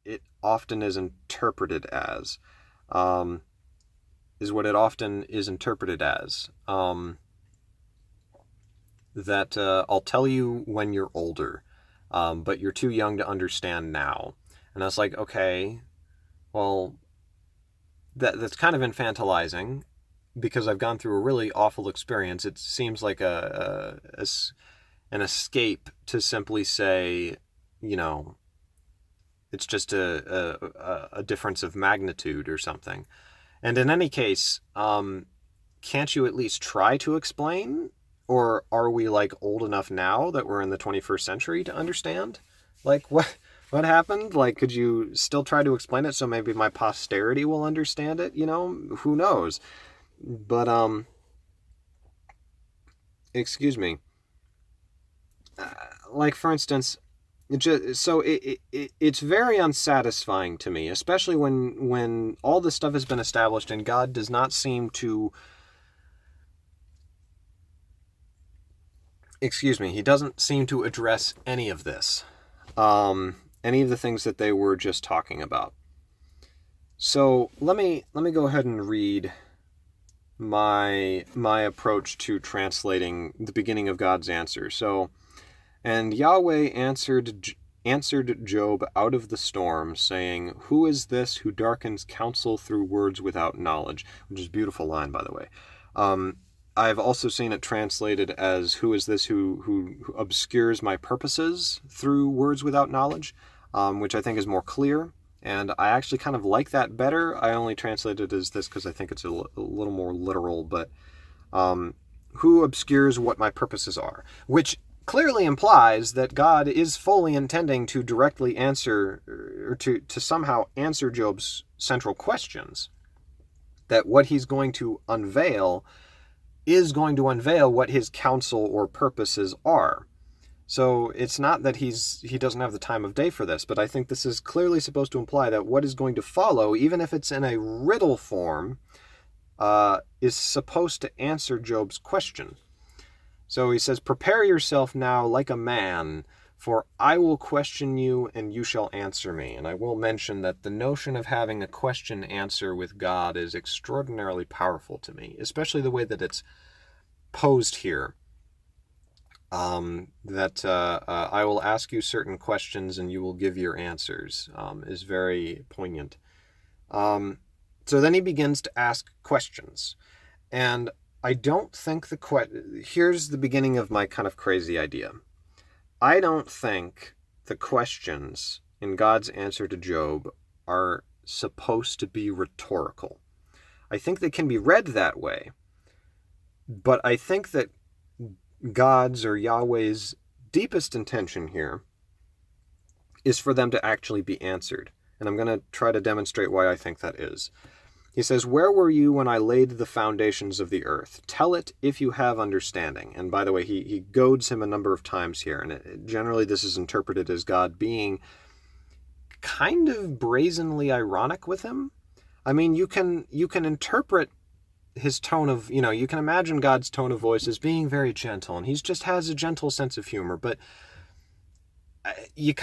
it often is interpreted as. Is what it often is interpreted as. That I'll tell you when you're older, but you're too young to understand now. And I was like, okay, well, that's kind of infantilizing because I've gone through a really awful experience. It seems like an escape to simply say, you know, it's just a difference of magnitude or something. And in any case, can't you at least try to explain? Or are we like old enough now that we're in the 21st century to understand? Like what happened? Like, could you still try to explain it so maybe my posterity will understand it? You know, who knows? But excuse me. Like for instance, it's very unsatisfying to me, especially when all this stuff has been established and God does not seem to. Excuse me, he doesn't seem to address any of this, any of the things that they were just talking about. So let me go ahead and read my approach to translating the beginning of God's answer. So, and Yahweh answered Job out of the storm, saying, "Who is this who darkens counsel through words without knowledge?" Which is a beautiful line, by the way. I've also seen it translated as, "Who is this who obscures my purposes through words without knowledge?" Which I think is more clear. And I actually kind of like that better. I only translated it as this because I think it's a little more literal. But who obscures what my purposes are? Which clearly implies that God is fully intending to directly answer, or to somehow answer Job's central questions. That what he's going to unveil is going to unveil what his counsel or purposes are. So it's not that he doesn't have the time of day for this, but I think this is clearly supposed to imply that what is going to follow, even if it's in a riddle form, is supposed to answer Job's question. So he says, "Prepare yourself now like a man, for I will question you and you shall answer me." And I will mention that the notion of having a question answer with God is extraordinarily powerful to me, especially the way that it's posed here. That I will ask you certain questions and you will give your answers, is very poignant. So then he begins to ask questions. And I don't think here's the beginning of my kind of crazy idea. I don't think the questions in God's answer to Job are supposed to be rhetorical. I think they can be read that way. But I think that God's or Yahweh's deepest intention here is for them to actually be answered. And I'm going to try to demonstrate why I think that is. He says, "Where were you when I laid the foundations of the earth? Tell it if you have understanding." And by the way, he goads him a number of times here. And generally this is interpreted as God being kind of brazenly ironic with him. I mean, you can interpret his tone of, you can imagine God's tone of voice as being very gentle, and he just has a gentle sense of humor, but you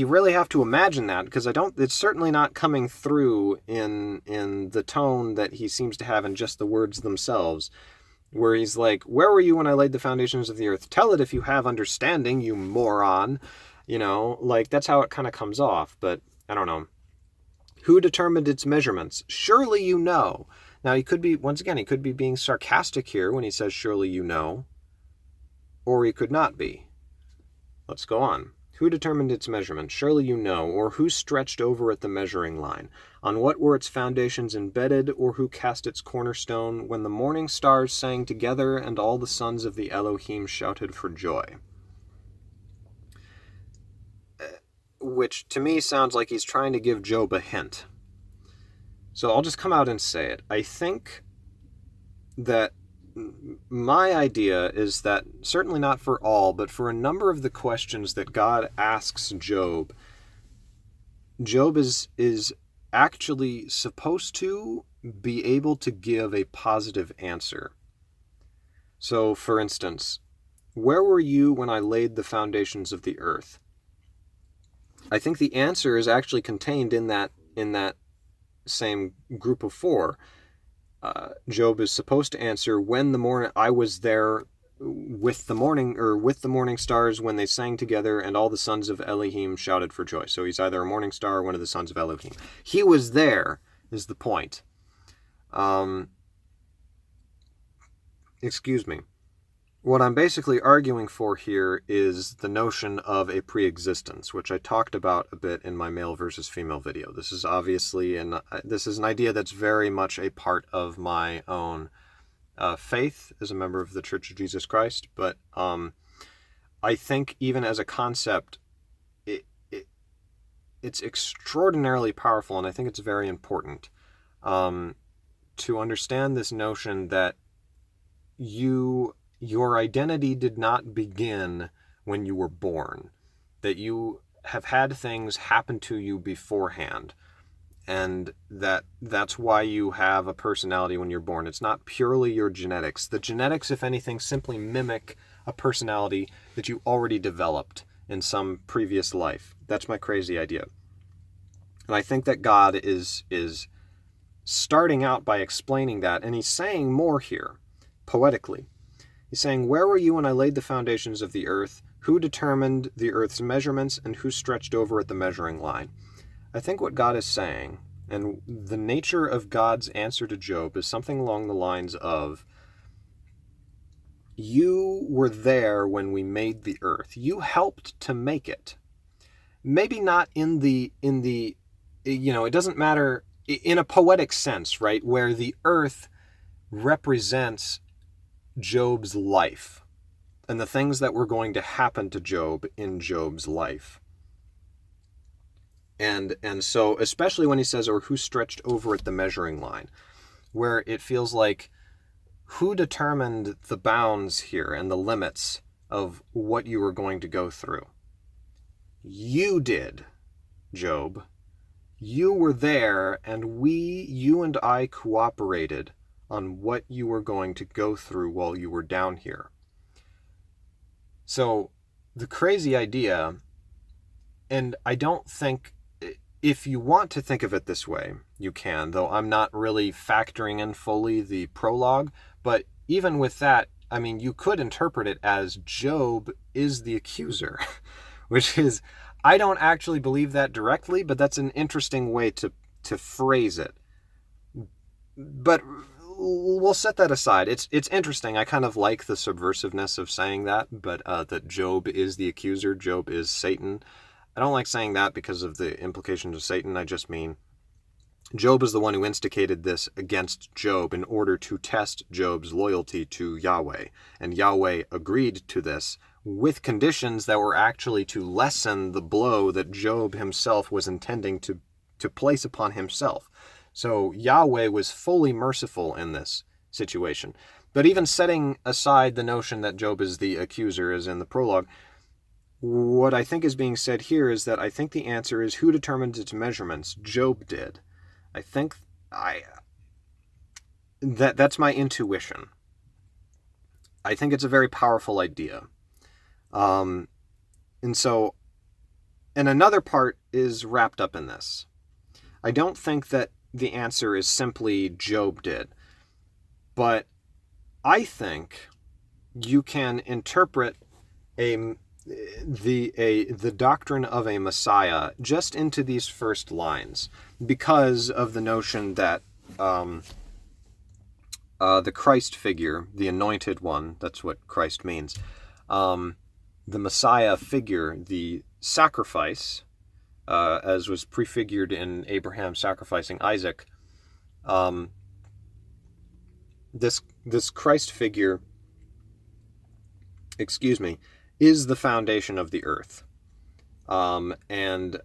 really have to imagine that, because it's certainly not coming through in the tone that he seems to have in just the words themselves, where he's like, "Where were you when I laid the foundations of the earth? Tell it if you have understanding, you moron." Like that's how it kind of comes off, but I don't know. "Who determined its measurements? Surely you know." Now, he could be being sarcastic here when he says, "Surely you know," or he could not be. Let's go on. "Who determined its measurement? Surely you know. Or who stretched over it the measuring line? On what were its foundations embedded? Or who cast its cornerstone? When the morning stars sang together and all the sons of the Elohim shouted for joy." Which to me sounds like he's trying to give Job a hint. So I'll just come out and say it. I think that my idea is that, certainly not for all, but for a number of the questions that God asks Job is actually supposed to be able to give a positive answer. So, for instance, "Where were you when I laid the foundations of the earth?" I think the answer is actually contained in that same group of four. Job is supposed to answer, when the morning I was there with the morning stars when they sang together, and all the sons of Elohim shouted for joy. So he's either a morning star or one of the sons of Elohim. He was there, is the point. Excuse me. What I'm basically arguing for here is the notion of a pre-existence, which I talked about a bit in my male versus female video. This is obviously an idea that's very much a part of my own faith as a member of the Church of Jesus Christ, but I think even as a concept, it's extraordinarily powerful, and I think it's very important to understand this notion that your identity did not begin when you were born, that you have had things happen to you beforehand, and that's why you have a personality when you're born. It's not purely your genetics. The genetics, if anything, simply mimic a personality that you already developed in some previous life. That's my crazy idea. And I think that God is starting out by explaining that, and he's saying more here, poetically. He's saying, where were you when I laid the foundations of the earth? Who determined the earth's measurements, and who stretched over at the measuring line? I think what God is saying, and the nature of God's answer to Job, is something along the lines of, you were there when we made the earth. You helped to make it. Maybe not in the it doesn't matter in a poetic sense, right? Where the earth represents Job's life and the things that were going to happen to Job in Job's life. And so, especially when he says, or who stretched over at the measuring line, where it feels like, who determined the bounds here and the limits of what you were going to go through? You did, Job. You were there, and you and I cooperated on what you were going to go through while you were down here. So the crazy idea, and I don't think, if you want to think of it this way, you can, though I'm not really factoring in fully the prologue, but even with that, I mean, you could interpret it as Job is the accuser, which is, I don't actually believe that directly, but that's an interesting way to phrase it. But we'll set that aside. It's interesting. I kind of like the subversiveness of saying that, but that Job is the accuser, Job is Satan. I don't like saying that because of the implications of Satan. I just mean Job is the one who instigated this against Job in order to test Job's loyalty to Yahweh. And Yahweh agreed to this with conditions that were actually to lessen the blow that Job himself was intending to place upon himself. So Yahweh was fully merciful in this situation. But even setting aside the notion that Job is the accuser, as in the prologue, what I think is being said here is that I think the answer is, who determined its measurements? Job did. I think that's my intuition. I think it's a very powerful idea. And another part is wrapped up in this. I don't think that the answer is simply Job did, but I think you can interpret the doctrine of a Messiah just into these first lines, because of the notion that the Christ figure, the anointed one, that's what Christ means, the Messiah figure, the sacrifice, as was prefigured in Abraham sacrificing Isaac, this Christ figure, is the foundation of the earth, and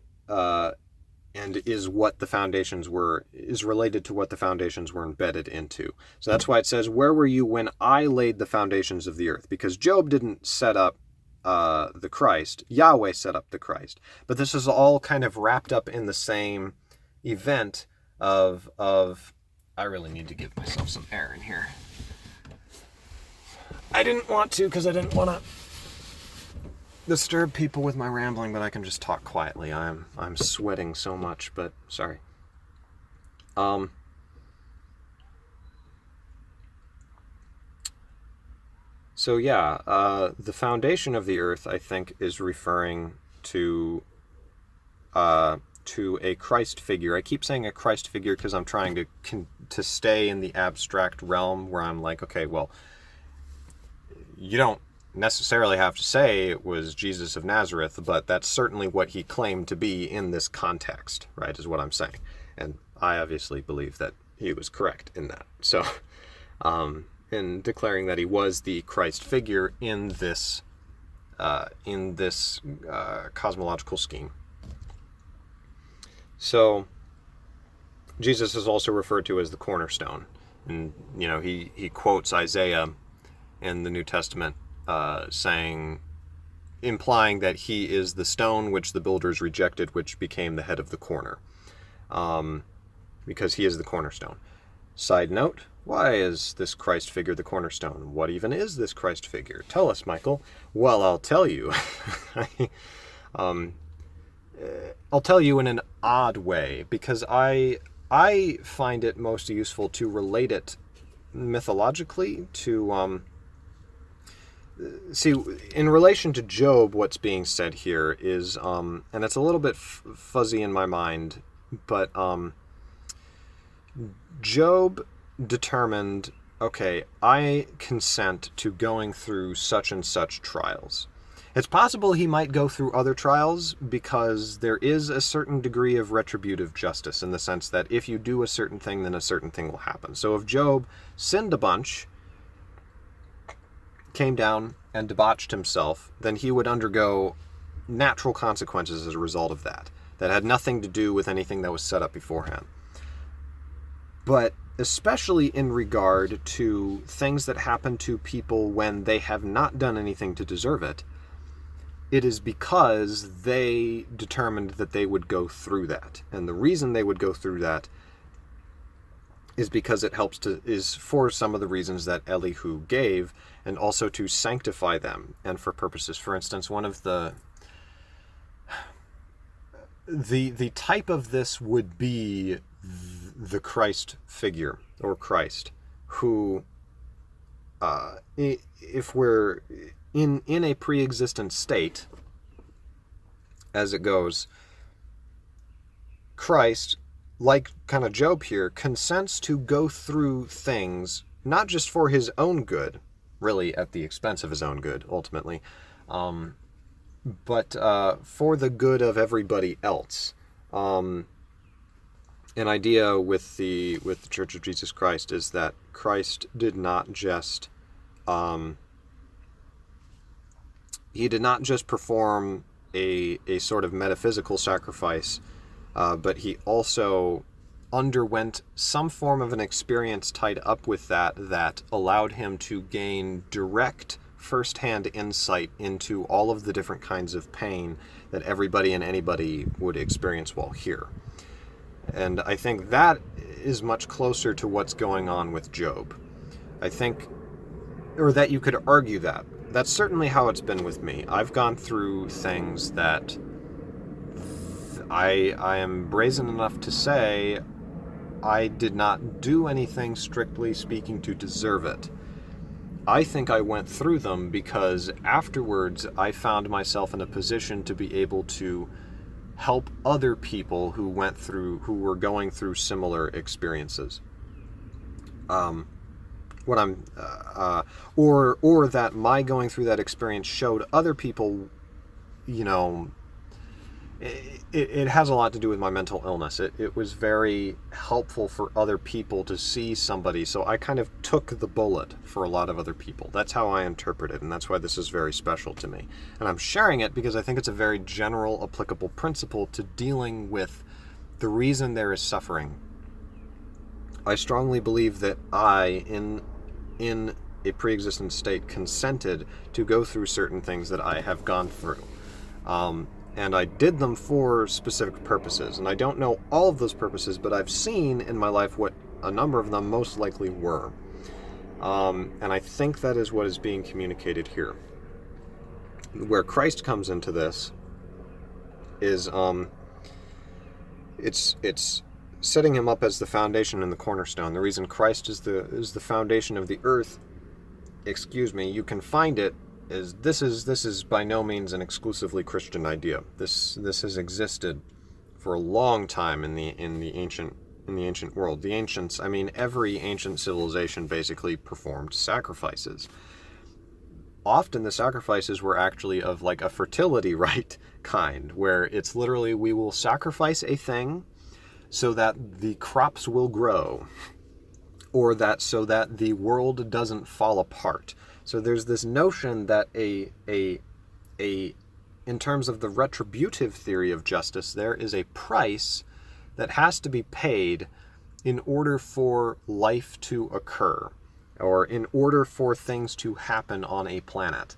is what the foundations were, is related to what the foundations were embedded into. So that's why it says, where were you when I laid the foundations of the earth? Because Job didn't set up the Christ. Yahweh set up the Christ. But this is all kind of wrapped up in the same event of I really need to give myself some air in here. I didn't want to, because I didn't want to disturb people with my rambling, but I can just talk quietly. I'm sweating so much, but sorry. So yeah, the foundation of the earth, I think, is referring to a Christ figure. I keep saying a Christ figure because I'm trying to stay in the abstract realm where I'm like, okay, well, you don't necessarily have to say it was Jesus of Nazareth, but that's certainly what he claimed to be in this context, right, is what I'm saying. And I obviously believe that he was correct in that. So, in declaring that he was the Christ figure in this cosmological scheme. So, Jesus is also referred to as the cornerstone. And, he quotes Isaiah in the New Testament, implying that he is the stone which the builders rejected, which became the head of the corner, because he is the cornerstone. Side note, why is this Christ figure the cornerstone? What even is this Christ figure? Tell us, Michael. Well, I'll tell you. I'll tell you in an odd way, because I find it most useful to relate it mythologically to... See, in relation to Job, what's being said here is, and it's a little bit fuzzy in my mind, but Job determined, okay, I consent to going through such and such trials. It's possible he might go through other trials because there is a certain degree of retributive justice in the sense that if you do a certain thing, then a certain thing will happen. So if Job sinned a bunch, came down and debauched himself, then he would undergo natural consequences as a result of that had nothing to do with anything that was set up beforehand. But especially in regard to things that happen to people when they have not done anything to deserve it, it is because they determined that they would go through that. And the reason they would go through that is because it is for some of the reasons that Elihu gave, and also to sanctify them, and for purposes. For instance, one of the type of this would be the Christ figure, or Christ, who, if we're in a pre-existent state, as it goes, Christ, like kind of Job here, consents to go through things, not just for his own good, really at the expense of his own good, ultimately, but for the good of everybody else. An idea with the Church of Jesus Christ is that Christ did not just perform a sort of metaphysical sacrifice, but he also underwent some form of an experience tied up with that allowed him to gain direct first-hand insight into all of the different kinds of pain that everybody and anybody would experience while here. And I think that is much closer to what's going on with Job. I think, or that you could argue that. That's certainly how it's been with me. I've gone through things that I am brazen enough to say I did not do anything, strictly speaking, to deserve it. I think I went through them because afterwards I found myself in a position to be able to help other people who were going through similar experiences. Or that my going through that experience showed other people, it has a lot to do with my mental illness. It was very helpful for other people to see somebody, so I kind of took the bullet for a lot of other people. That's how I interpret it, and that's why this is very special to me. And I'm sharing it because I think it's a very general, applicable principle to dealing with the reason there is suffering. I strongly believe that I, in a pre-existent state, consented to go through certain things that I have gone through. And I did them for specific purposes. And I don't know all of those purposes, but I've seen in my life what a number of them most likely were. And I think that is what is being communicated here. where Christ comes into this is it's setting him up as the foundation and the cornerstone. The reason Christ is the foundation of the earth, you can find it is this is by no means an exclusively Christian idea. This has existed for a long time in the ancient world. The ancients, I mean, every ancient civilization basically performed sacrifices. Often the sacrifices were actually of like a fertility rite kind, where it's literally, we will sacrifice a thing so that the crops will grow, or so that the world doesn't fall apart. So there's this notion that in terms of the retributive theory of justice, there is a price that has to be paid in order for life to occur, or in order for things to happen on a planet.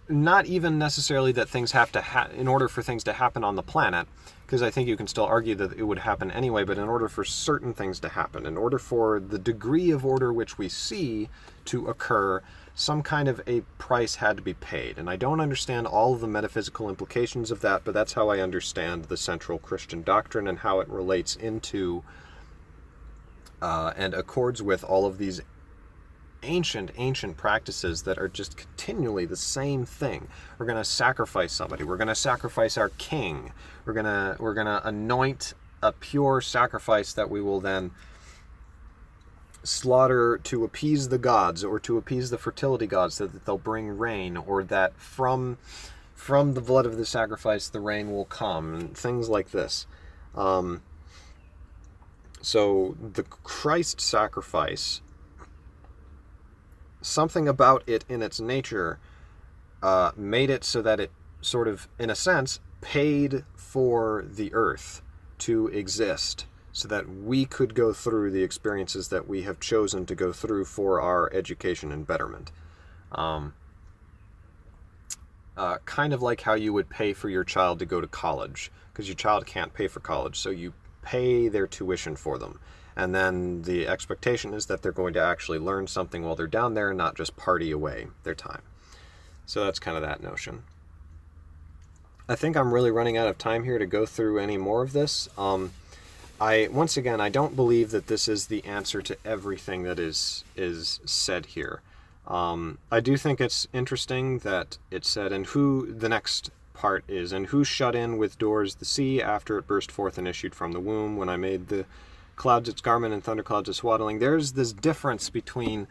Not even necessarily that things have to in order for things to happen on the planet, because I think you can still argue that it would happen anyway, but in order for certain things to happen, in order for the degree of order which we see to occur, some kind of a price had to be paid. And I don't understand all of the metaphysical implications of that, but that's how I understand the central Christian doctrine and how it relates into and accords with all of these ancient practices that are just continually the same thing. We're going to sacrifice somebody. We're going to sacrifice our king. We're going to anoint a pure sacrifice that we will then slaughter to appease the gods, or to appease the fertility gods, so that they'll bring rain, or that from the blood of the sacrifice the rain will come, and things like this. So the Christ sacrifice, something about it in its nature made it so that it sort of, in a sense, paid for the earth to exist, so that we could go through the experiences that we have chosen to go through for our education and betterment. Kind of like how you would pay for your child to go to college, because your child can't pay for college, so you pay their tuition for them. And then the expectation is that they're going to actually learn something while they're down there and not just party away their time. So that's kind of that notion. I think I'm really running out of time here to go through any more of this. Once again, I don't believe that this is the answer to everything that is said here. I do think it's interesting that it said, and who, the next part is, and who shut in with doors the sea after it burst forth and issued from the womb, when I made the clouds its garment and thunderclouds its swaddling. There's this difference between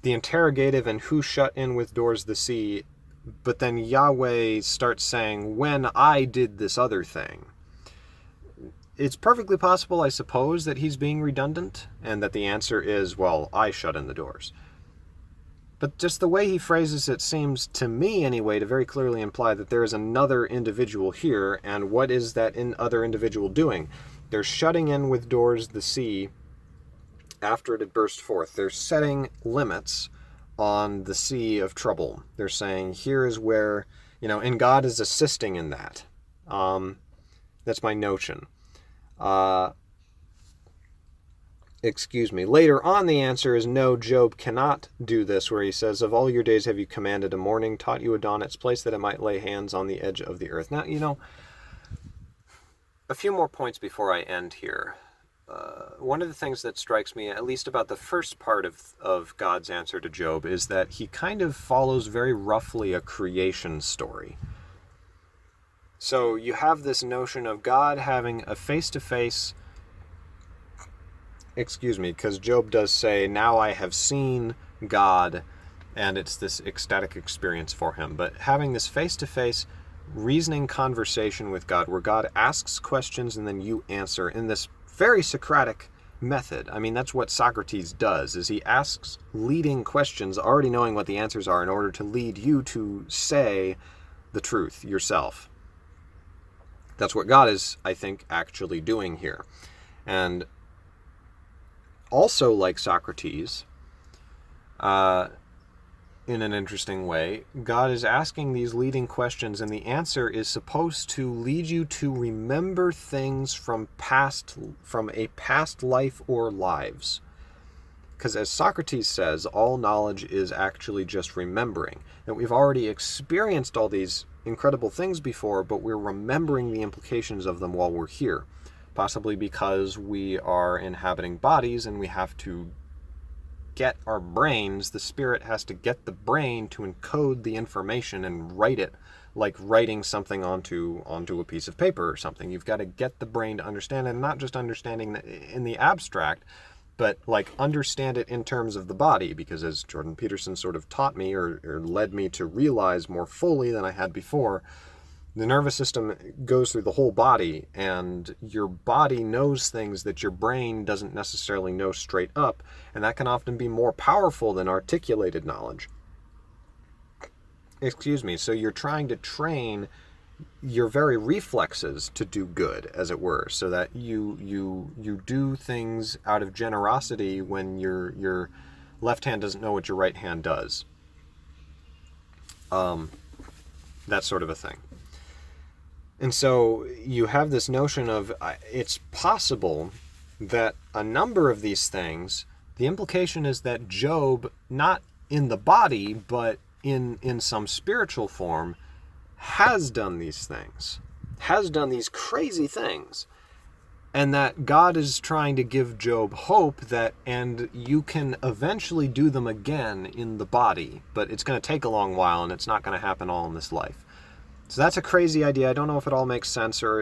the interrogative and who shut in with doors the sea, but then Yahweh starts saying, when I did this other thing. It's perfectly possible, I suppose, that he's being redundant, and that the answer is, well, I shut in the doors. But just the way he phrases it seems, to me anyway, to very clearly imply that there is another individual here, and what is that other individual doing? They're shutting in with doors the sea after it had burst forth. They're setting limits on the sea of trouble. They're saying, here is where, and God is assisting in that. That's my notion. Later on, the answer is no, Job cannot do this, where he says, of all your days have you commanded a morning, taught you a dawn its place, that it might lay hands on the edge of the earth. Now, a few more points before I end here. One of the things that strikes me, at least about the first part of God's answer to Job, is that he kind of follows very roughly a creation story. So you have this notion of God having a face-to-face, because Job does say, now I have seen God, and it's this ecstatic experience for him. But having this face-to-face reasoning conversation with God, where God asks questions and then you answer in this very Socratic method. I mean, that's what Socrates does, is he asks leading questions, already knowing what the answers are, in order to lead you to say the truth yourself. That's what God is, I think, actually doing here. And also, like Socrates, in an interesting way, God is asking these leading questions, and the answer is supposed to lead you to remember things from a past life or lives. Because as Socrates says, all knowledge is actually just remembering. And we've already experienced all these incredible things before, but we're remembering the implications of them while we're here. Possibly because we are inhabiting bodies and we have to get our brains, the spirit has to get the brain to encode the information and write it, like writing something onto a piece of paper or something. You've got to get the brain to understand it, and not just understanding in the abstract, but like understand it in terms of the body, because as Jordan Peterson sort of taught me or led me to realize more fully than I had before, the nervous system goes through the whole body, and your body knows things that your brain doesn't necessarily know straight up, and that can often be more powerful than articulated knowledge. Excuse me. So you're trying to train your very reflexes to do good, as it were, so that you do things out of generosity when your left hand doesn't know what your right hand does. That sort of a thing. And so you have this notion of it's possible that a number of these things, the implication is that Job, not in the body, but in some spiritual form, has done these things, has done these crazy things, and that God is trying to give Job hope that, and you can eventually do them again in the body, but it's going to take a long while, and it's not going to happen all in this life. So that's a crazy idea. I don't know if it all makes sense, or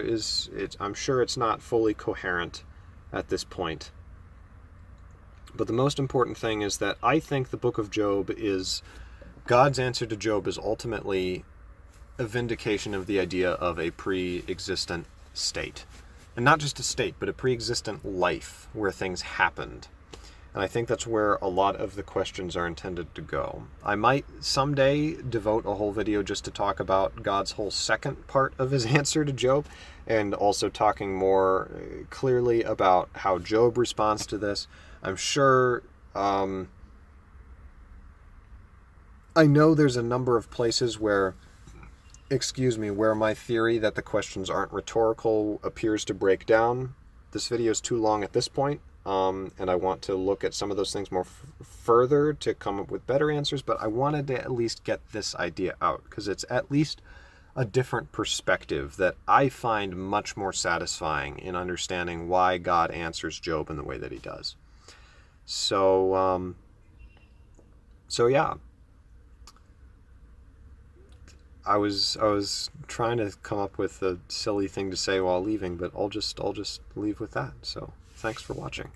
I'm sure it's not fully coherent at this point. But the most important thing is that I think the book of Job is, God's answer to Job is ultimately a vindication of the idea of a pre-existent state. And not just a state, but a pre-existent life where things happened. And I think that's where a lot of the questions are intended to go. I might someday devote a whole video just to talk about God's whole second part of his answer to Job, and also talking more clearly about how Job responds to this. I'm sure, I know there's a number of places where my theory that the questions aren't rhetorical appears to break down. This video is too long at this point. And I want to look at some of those things more further to come up with better answers, but I wanted to at least get this idea out, because it's at least a different perspective that I find much more satisfying in understanding why God answers Job in the way that he does. So yeah. I was trying to come up with a silly thing to say while leaving, but I'll just leave with that. So thanks for watching.